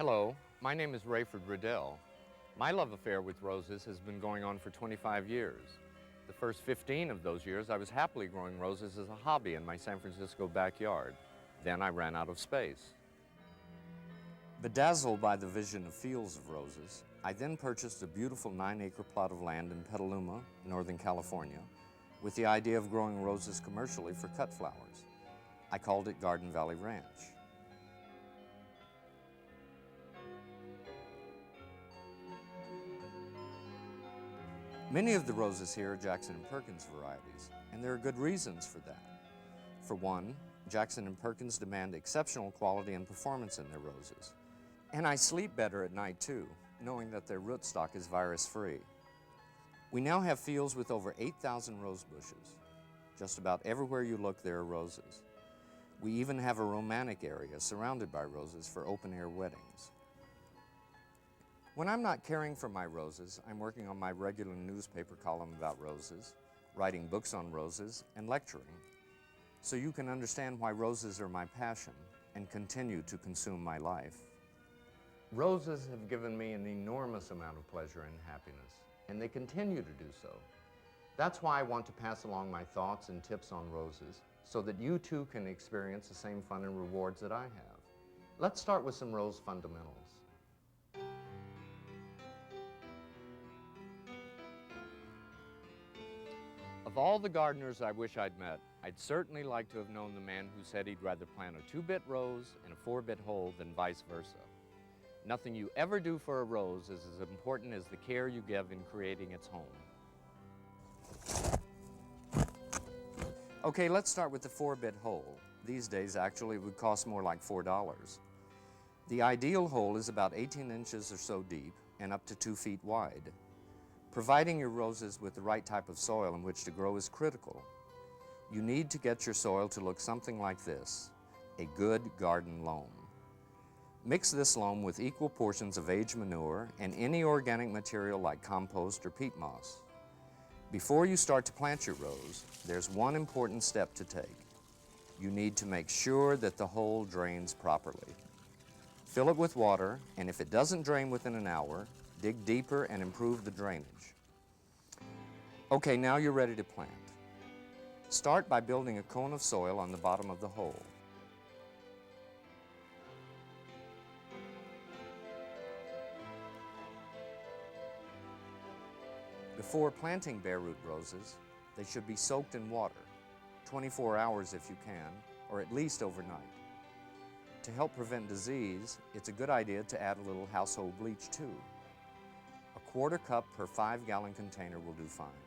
Hello, my name is Rayford Reddell. My love affair with roses has been going on for 25 years. The first 15 of those years, I was happily growing roses as a hobby in my San Francisco backyard. Then I ran out of space. Bedazzled by the vision of fields of roses, I then purchased a beautiful 9-acre plot of land in Petaluma, Northern California, with the idea of growing roses commercially for cut flowers. I called it Garden Valley Ranch. Many of the roses here are Jackson and Perkins varieties, and there are good reasons for that. For one, Jackson and Perkins demand exceptional quality and performance in their roses. And I sleep better at night too, knowing that their rootstock is virus-free. We now have fields with over 8,000 rose bushes. Just about everywhere you look, there are roses. We even have a romantic area surrounded by roses for open-air weddings. When I'm not caring for my roses, I'm working on my regular newspaper column about roses, writing books on roses, and lecturing, so you can understand why roses are my passion and continue to consume my life. Roses have given me an enormous amount of pleasure and happiness, and they continue to do so. That's why I want to pass along my thoughts and tips on roses, so that you too can experience the same fun and rewards that I have. Let's start with some rose fundamentals. Of all the gardeners I wish I'd met, I'd certainly like to have known the man who said he'd rather plant a 2-bit rose in a 4-bit hole than vice versa. Nothing you ever do for a rose is as important as the care you give in creating its home. Okay, let's start with the 4-bit hole. These days, actually, it would cost more like $4. The ideal hole is about 18 inches or so deep and up to 2 feet wide. Providing your roses with the right type of soil in which to grow is critical. You need to get your soil to look something like this, a good garden loam. Mix this loam with equal portions of aged manure and any organic material like compost or peat moss. Before you start to plant your rose, there's one important step to take. You need to make sure that the hole drains properly. Fill it with water, and if it doesn't drain within an hour, dig deeper and improve the drainage. Okay, now you're ready to plant. Start by building a cone of soil on the bottom of the hole. Before planting bare root roses, they should be soaked in water, 24 hours if you can, or at least overnight. To help prevent disease, it's a good idea to add a little household bleach too. A 1/4 cup per 5-gallon container will do fine.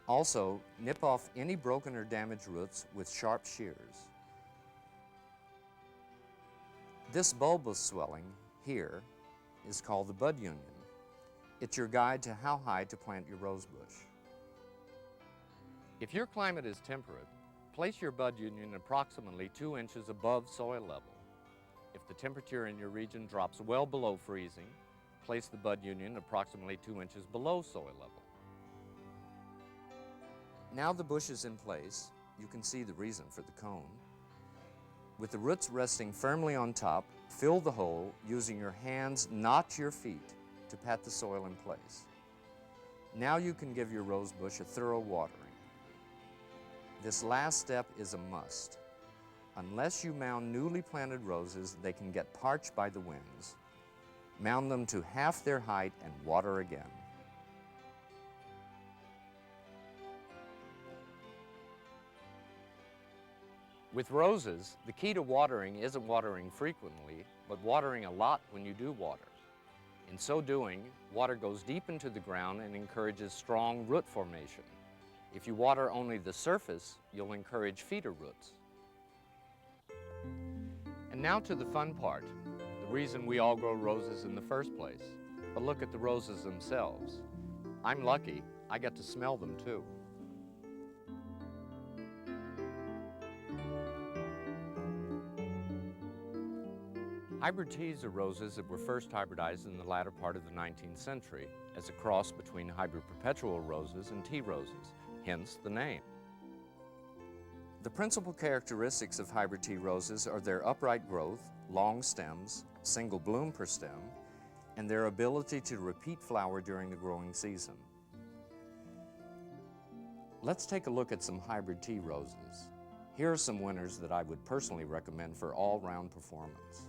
Also, nip off any broken or damaged roots with sharp shears. This bulbous swelling here is called the bud union. It's your guide to how high to plant your rose bush. If your climate is temperate, place your bud union approximately 2 inches above soil level. If the temperature in your region drops well below freezing, place the bud union approximately 2 inches below soil level. Now the bush is in place, you can see the reason for the cone. With the roots resting firmly on top, fill the hole using your hands, not your feet, to pat the soil in place. Now you can give your rose bush a thorough watering. This last step is a must. Unless you mound newly planted roses, they can get parched by the winds. Mound them to half their height and water again. With roses, the key to watering isn't watering frequently, but watering a lot when you do water. In so doing, water goes deep into the ground and encourages strong root formation. If you water only the surface, you'll encourage feeder roots. And now to the fun part, the reason we all grow roses in the first place. But look at the roses themselves. I'm lucky, I get to smell them too. Hybrid teas are roses that were first hybridized in the latter part of the 19th century as a cross between hybrid perpetual roses and tea roses, hence the name. The principal characteristics of hybrid tea roses are their upright growth, long stems, single bloom per stem, and their ability to repeat flower during the growing season. Let's take a look at some hybrid tea roses. Here are some winners that I would personally recommend for all-round performance.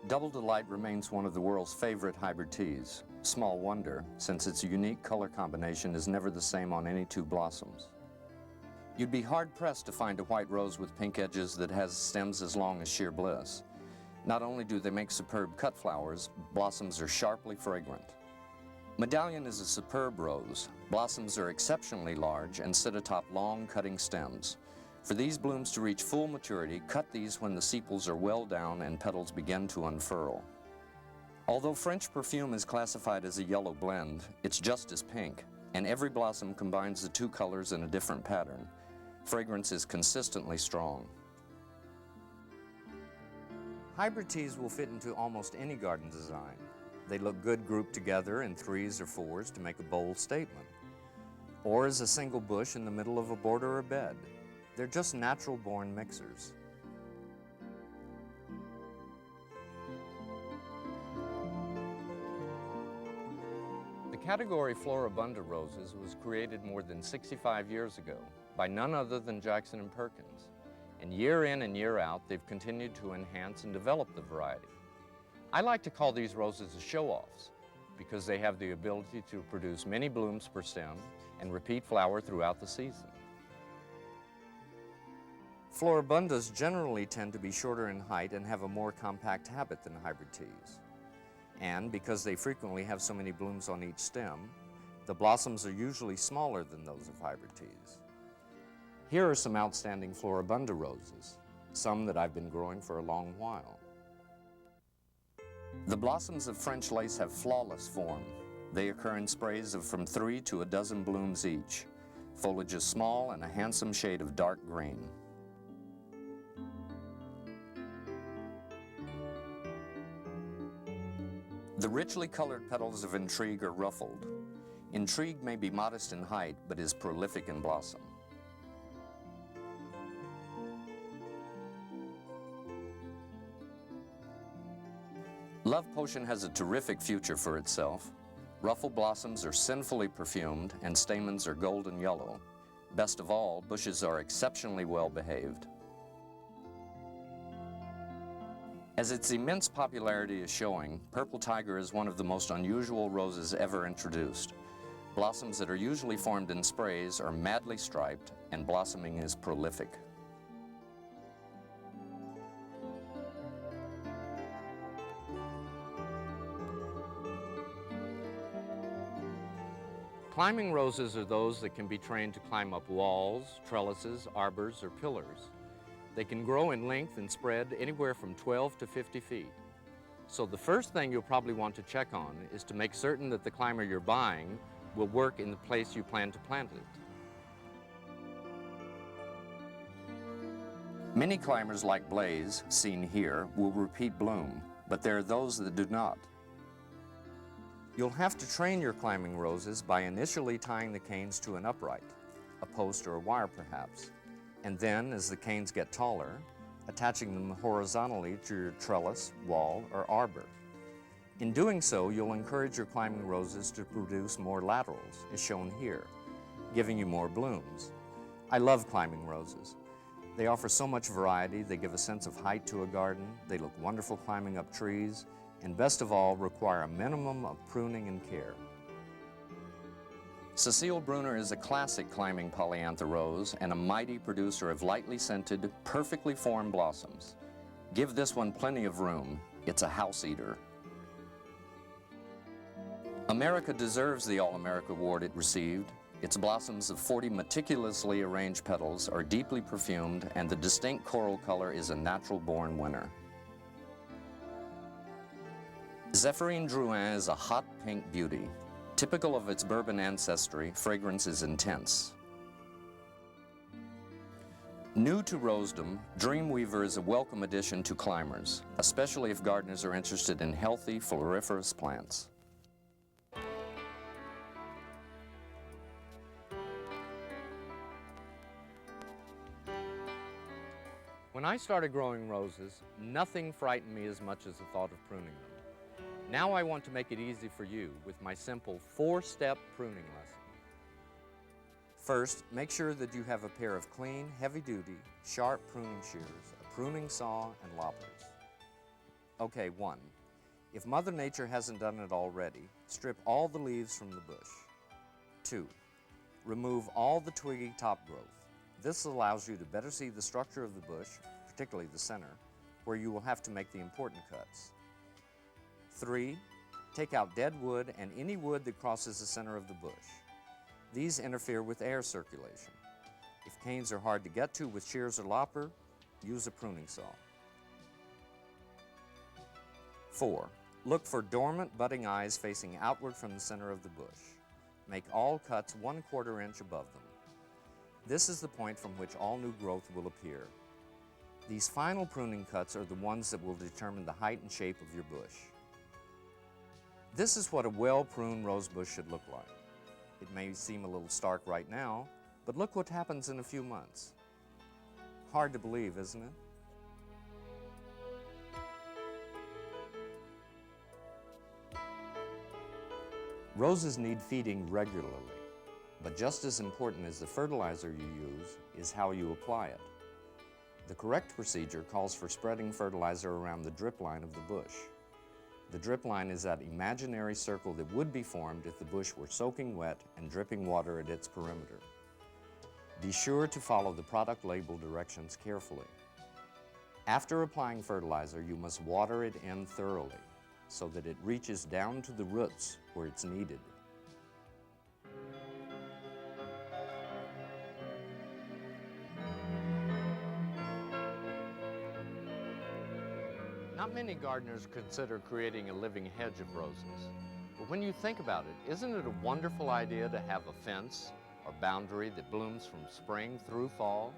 Double Delight remains one of the world's favorite hybrid teas. Small wonder, since its unique color combination is never the same on any two blossoms. You'd be hard-pressed to find a white rose with pink edges that has stems as long as sheer bliss. Not only do they make superb cut flowers, blossoms are sharply fragrant. Medallion is a superb rose. Blossoms are exceptionally large and sit atop long cutting stems. For these blooms to reach full maturity, cut these when the sepals are well down and petals begin to unfurl. Although French perfume is classified as a yellow blend, it's just as pink, and every blossom combines the two colors in a different pattern. Fragrance is consistently strong. Hybrid teas will fit into almost any garden design. They look good grouped together in 3s or 4s to make a bold statement, or as a single bush in the middle of a border or bed. They're just natural-born mixers. The category Floribunda roses was created more than 65 years ago by none other than Jackson and Perkins, and year in and year out they've continued to enhance and develop the variety. I like to call these roses show-offs because they have the ability to produce many blooms per stem and repeat flower throughout the season. Floribundas generally tend to be shorter in height and have a more compact habit than hybrid teas. And because they frequently have so many blooms on each stem, the blossoms are usually smaller than those of hybrid teas. Here are some outstanding Floribunda roses, some that I've been growing for a long while. The blossoms of French lace have flawless form. They occur in sprays of from 3 to a dozen blooms each. Foliage is small and a handsome shade of dark green. The richly colored petals of Intrigue are ruffled. Intrigue may be modest in height, but is prolific in blossom. Love Potion has a terrific future for itself. Ruffled blossoms are sinfully perfumed and stamens are golden yellow. Best of all, bushes are exceptionally well behaved. As its immense popularity is showing, Purple Tiger is one of the most unusual roses ever introduced. Blossoms that are usually formed in sprays are madly striped and blossoming is prolific. Climbing roses are those that can be trained to climb up walls, trellises, arbors, or pillars. They can grow in length and spread anywhere from 12 to 50 feet. So the first thing you'll probably want to check on is to make certain that the climber you're buying will work in the place you plan to plant it. Many climbers like Blaze, seen here, will repeat bloom, but there are those that do not. You'll have to train your climbing roses by initially tying the canes to an upright, a post or a wire perhaps, and then, as the canes get taller, attaching them horizontally to your trellis, wall, or arbor. In doing so, you'll encourage your climbing roses to produce more laterals, as shown here, giving you more blooms. I love climbing roses. They offer so much variety, they give a sense of height to a garden, they look wonderful climbing up trees, and best of all, require a minimum of pruning and care. Cecile Brunner is a classic climbing polyantha rose and a mighty producer of lightly scented, perfectly formed blossoms. Give this one plenty of room. It's a house eater. America deserves the All-America Award it received. Its blossoms of 40 meticulously arranged petals are deeply perfumed, and the distinct coral color is a natural-born winner. Zephyrine Drouin is a hot pink beauty. Typical of its bourbon ancestry, fragrance is intense. New to rosedom, Dreamweaver is a welcome addition to climbers, especially if gardeners are interested in healthy, floriferous plants. When I started growing roses, nothing frightened me as much as the thought of pruning them. Now I want to make it easy for you with my simple 4-step pruning lesson. First, make sure that you have a pair of clean, heavy-duty, sharp pruning shears, a pruning saw, and loppers. Okay, 1. If Mother Nature hasn't done it already, strip all the leaves from the bush. 2. Remove all the twiggy top growth. This allows you to better see the structure of the bush, particularly the center, where you will have to make the important cuts. 3. Take out dead wood and any wood that crosses the center of the bush. These interfere with air circulation. If canes are hard to get to with shears or lopper, use a pruning saw. 4. Look for dormant budding eyes facing outward from the center of the bush. Make all cuts 1/4 inch above them. This is the point from which all new growth will appear. These final pruning cuts are the ones that will determine the height and shape of your bush. This is what a well-pruned rose bush should look like. It may seem a little stark right now, but look what happens in a few months. Hard to believe, isn't it? Roses need feeding regularly, but just as important as the fertilizer you use is how you apply it. The correct procedure calls for spreading fertilizer around the drip line of the bush. The drip line is that imaginary circle that would be formed if the bush were soaking wet and dripping water at its perimeter. Be sure to follow the product label directions carefully. After applying fertilizer, you must water it in thoroughly so that it reaches down to the roots where it's needed. Not many gardeners consider creating a living hedge of roses. But when you think about it, isn't it a wonderful idea to have a fence or boundary that blooms from spring through fall?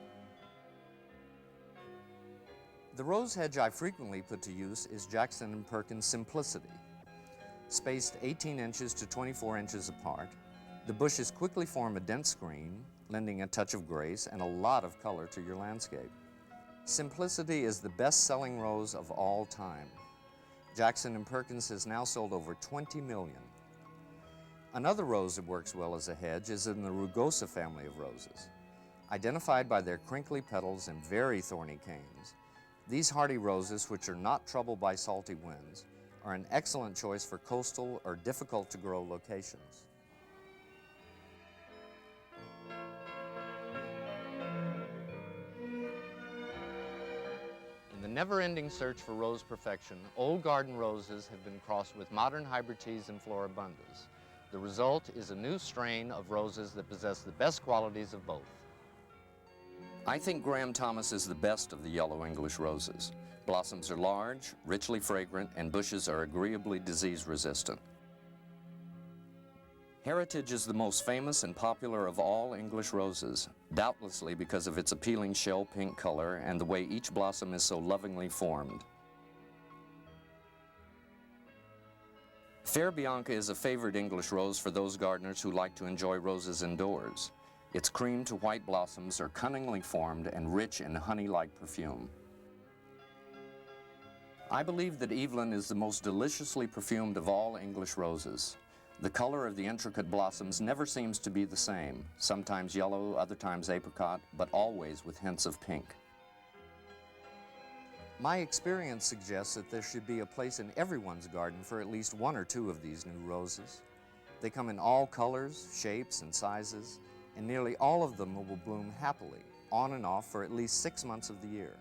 The rose hedge I frequently put to use is Jackson and Perkins Simplicity. Spaced 18 inches to 24 inches apart, the bushes quickly form a dense screen, lending a touch of grace and a lot of color to your landscape. Simplicity is the best-selling rose of all time. Jackson and Perkins has now sold over 20 million. Another rose that works well as a hedge is in the rugosa family of roses. Identified by their crinkly petals and very thorny canes, these hardy roses, which are not troubled by salty winds, are an excellent choice for coastal or difficult-to-grow locations. In the never-ending search for rose perfection, old garden roses have been crossed with modern hybrid teas and Floribundas. The result is a new strain of roses that possess the best qualities of both. I think Graham Thomas is the best of the yellow English roses. Blossoms are large, richly fragrant, and bushes are agreeably disease-resistant. Heritage is the most famous and popular of all English roses, doubtlessly because of its appealing shell pink color and the way each blossom is so lovingly formed. Fair Bianca is a favored English rose for those gardeners who like to enjoy roses indoors. Its cream to white blossoms are cunningly formed and rich in honey-like perfume. I believe that Evelyn is the most deliciously perfumed of all English roses. The color of the intricate blossoms never seems to be the same, sometimes yellow, other times apricot, but always with hints of pink. My experience suggests that there should be a place in everyone's garden for at least 1 or 2 of these new roses. They come in all colors, shapes, and sizes, and nearly all of them will bloom happily, on and off for at least 6 months of the year.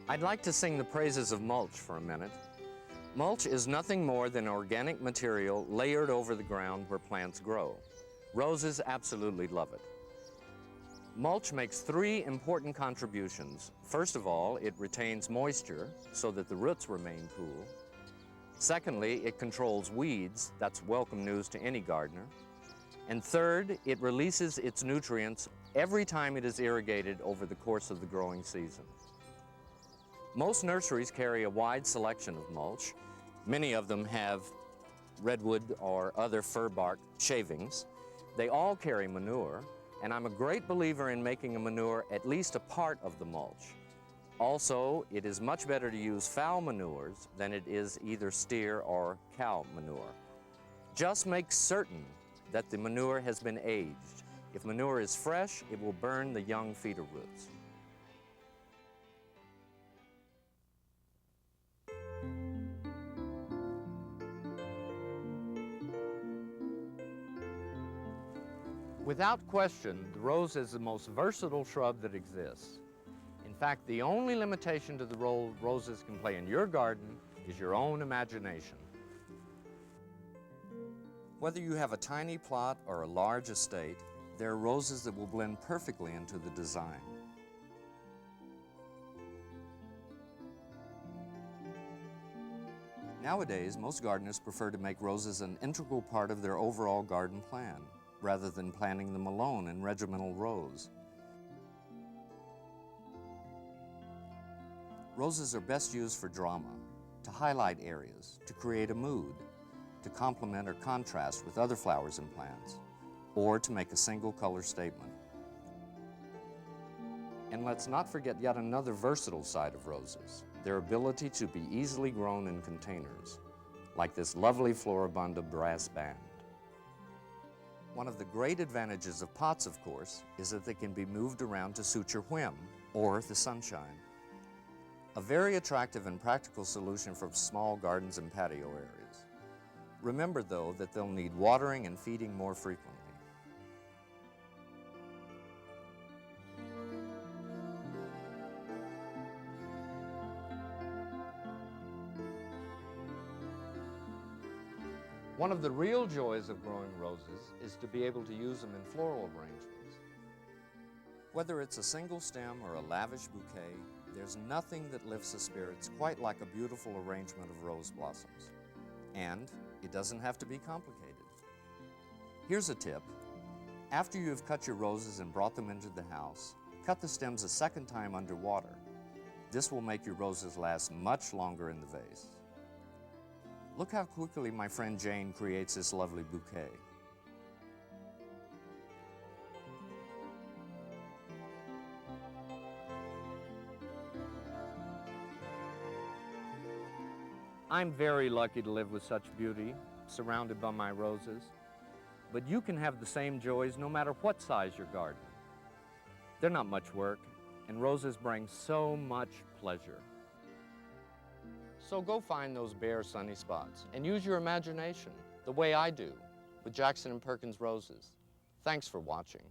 I'd like to sing the praises of mulch for a minute. Mulch is nothing more than organic material layered over the ground where plants grow. Roses absolutely love it. Mulch makes 3 important contributions. First of all, it retains moisture so that the roots remain cool. Secondly, it controls weeds. That's welcome news to any gardener. And third, it releases its nutrients every time it is irrigated over the course of the growing season. Most nurseries carry a wide selection of mulch, Many of them have redwood or other fir bark shavings. They all carry manure, and I'm a great believer in making a manure at least a part of the mulch. Also, it is much better to use fowl manures than it is either steer or cow manure. Just make certain that the manure has been aged. If manure is fresh, it will burn the young feeder roots. Without question, the rose is the most versatile shrub that exists. In fact, the only limitation to the role roses can play in your garden is your own imagination. Whether you have a tiny plot or a large estate, there are roses that will blend perfectly into the design. Nowadays, most gardeners prefer to make roses an integral part of their overall garden plan, rather than planting them alone in regimental rows. Roses are best used for drama, to highlight areas, to create a mood, to complement or contrast with other flowers and plants, or to make a single color statement. And let's not forget yet another versatile side of roses, their ability to be easily grown in containers, like this lovely Floribunda brass band. One of the great advantages of pots, of course, is that they can be moved around to suit your whim, or the sunshine. A very attractive and practical solution for small gardens and patio areas. Remember, though, that they'll need watering and feeding more frequently. One of the real joys of growing roses is to be able to use them in floral arrangements. Whether it's a single stem or a lavish bouquet, there's nothing that lifts the spirits quite like a beautiful arrangement of rose blossoms. And it doesn't have to be complicated. Here's a tip. After you have cut your roses and brought them into the house, cut the stems a second time under water. This will make your roses last much longer in the vase. Look how quickly my friend Jane creates this lovely bouquet. I'm very lucky to live with such beauty, surrounded by my roses. But you can have the same joys no matter what size your garden. They're not much work, and roses bring so much pleasure. So go find those bare sunny spots and use your imagination, the way I do, with Jackson and Perkins roses. Thanks for watching.